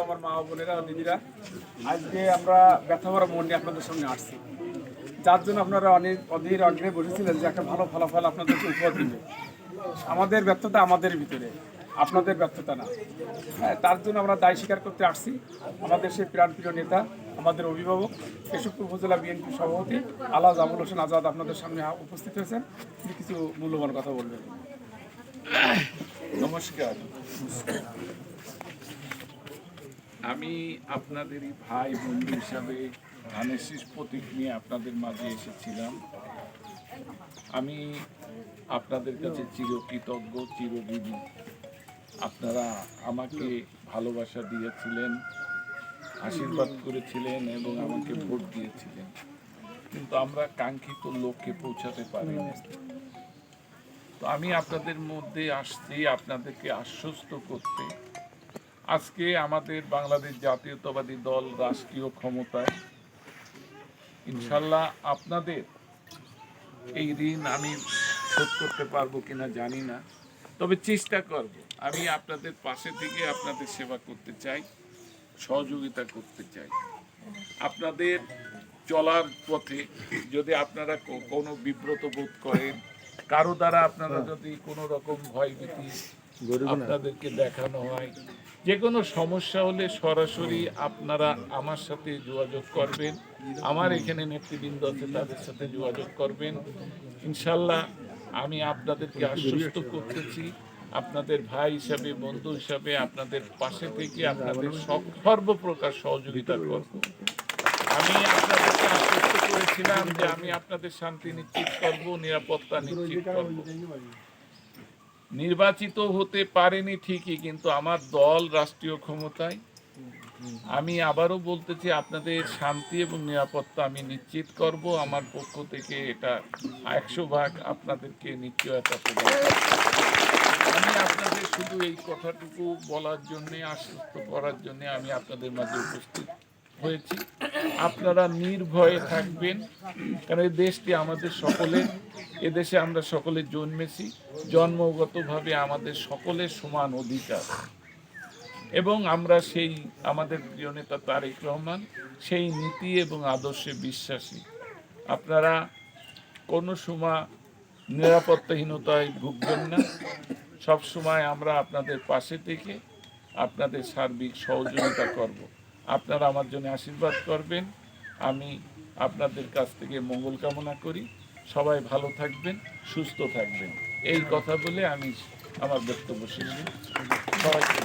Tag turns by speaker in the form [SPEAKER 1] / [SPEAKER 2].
[SPEAKER 1] আমার মা বোনেরা দিদিরা, আজকে আমরা ব্যথা ভরা মন নিয়ে আপনাদের সামনে আসছি, যার জন্য আপনারা অনেক অধীর আগ্রহে বসেছিলেন যে একটা ভালো ফলাফল আপনাদেরকে উপহার দিবে। আমাদের ব্যর্থতা আমাদের ভিতরে, আপনাদের ব্যর্থতা না। হ্যাঁ, তার জন্য আমরা দায় স্বীকার করতে আসছি। আমাদের সেই প্রাণপ্রিয় নেতা, আমাদের অভিভাবক, কেশবপুর উপজেলা বিএনপি সভাপতি আলহাজ আবুল হোসেন আজাদ আপনাদের সামনে উপস্থিত হয়েছেন। তিনি কিছু মূল্যবান কথা বলবেন।
[SPEAKER 2] নমস্কার। আমি আপনাদেরই ভাই বন্ধু হিসাবে ধানের শীষ প্রতীক নিয়ে আপনাদের মাঝে এসেছিলাম। আমি আপনাদের কাছে চিরকৃতজ্ঞ, চিরঋণী। আপনারা আমাকে ভালোবাসা দিয়েছিলেন, আশীর্বাদ করেছিলেন এবং আমাকে ভোট দিয়েছিলেন, কিন্তু আমরা কাঙ্ক্ষিত লক্ষ্যে পৌঁছাতে পারিনি। তো আমি আপনাদের মধ্যে আসছি আপনাদেরকে আশ্বস্ত করতে। আজকে আমাদের বাংলাদেশ জাতীয়তাবাদী দল রাষ্ট্রীয় ক্ষমতায়, ইনশাল্লাহ আপনাদের এই ঋণ আমি শোধ করতে পারবো কিনা জানি না, তবে চেষ্টা করব। আমি আপনাদের পাশে থেকে আপনাদের সেবা করতে চাই, সহযোগিতা করতে চাই। আপনাদের চলার পথে যদি আপনারা কোনো বিব্রত বোধ করেন, কারো দ্বারা আপনারা যদি কোনো রকম ভয়ভীতি আপনাদেরকে দেখানো হয়, যে কোনো সমস্যা হলে সরাসরি আপনারা আমার সাথে যোগাযোগ করবেন। আমার এখানে নেতৃবৃন্দ আছে, তাদের সাথে যোগাযোগ করবেন। ইনশাল্লাহ আমি আপনাদেরকে আশ্বস্ত করতেছি, আপনাদের ভাই হিসাবে, বন্ধু হিসাবে আপনাদের পাশে থেকে আপনাদের সর্বপ্রকার সহযোগিতা করব। আমি আপনাদেরকে আশ্বস্ত করেছিলাম যে আমি আপনাদের শান্তি নিশ্চিত করব, নিরাপত্তা নিশ্চিত করব। নির্বাচিত হতে পারেনি ঠিকই, কিন্তু আমার দল রাষ্ট্রীয় ক্ষমতায়। আমি আবারও বলতেছি, আপনাদের শান্তি এবং নিরাপত্তা আমি নিশ্চিত করব। আমার পক্ষ থেকে এটা 100% আপনাদেরকে নিশ্চয়তা প্রদান করব। আমি আপনাদের শুধু এই কথাটুকু বলার জন্য, আশ্বস্ত করার জন্য আমি আপনাদের মাঝে উপস্থিত হয়েছি। আপনারা নির্ভয়ে থাকবেন, কারণ এই দেশটি আমাদের সকলের। এদেশে আমরা সকলে জন্মেছি, জন্মগতভাবে আমাদের সকলের সমান অধিকার, এবং আমরা সেই আমাদের প্রিয় নেতা তারেক রহমান সেই নীতি এবং আদর্শে বিশ্বাসী। আপনারা কোনো সময় নিরাপত্তাহীনতায় ভুগবেন না। সব সময় আমরা আপনাদের পাশে থেকে আপনাদের সার্বিক সহযোগিতা করব। আপনারা আমার জন্য আশীর্বাদ করবেন। আমি আপনাদের কাছ থেকে মঙ্গল কামনা করি। সবাই ভালো থাকবেন, সুস্থ থাকবেন। এই কথা বলে আমি আমার বক্তব্য শেষ করছি। সবাইকে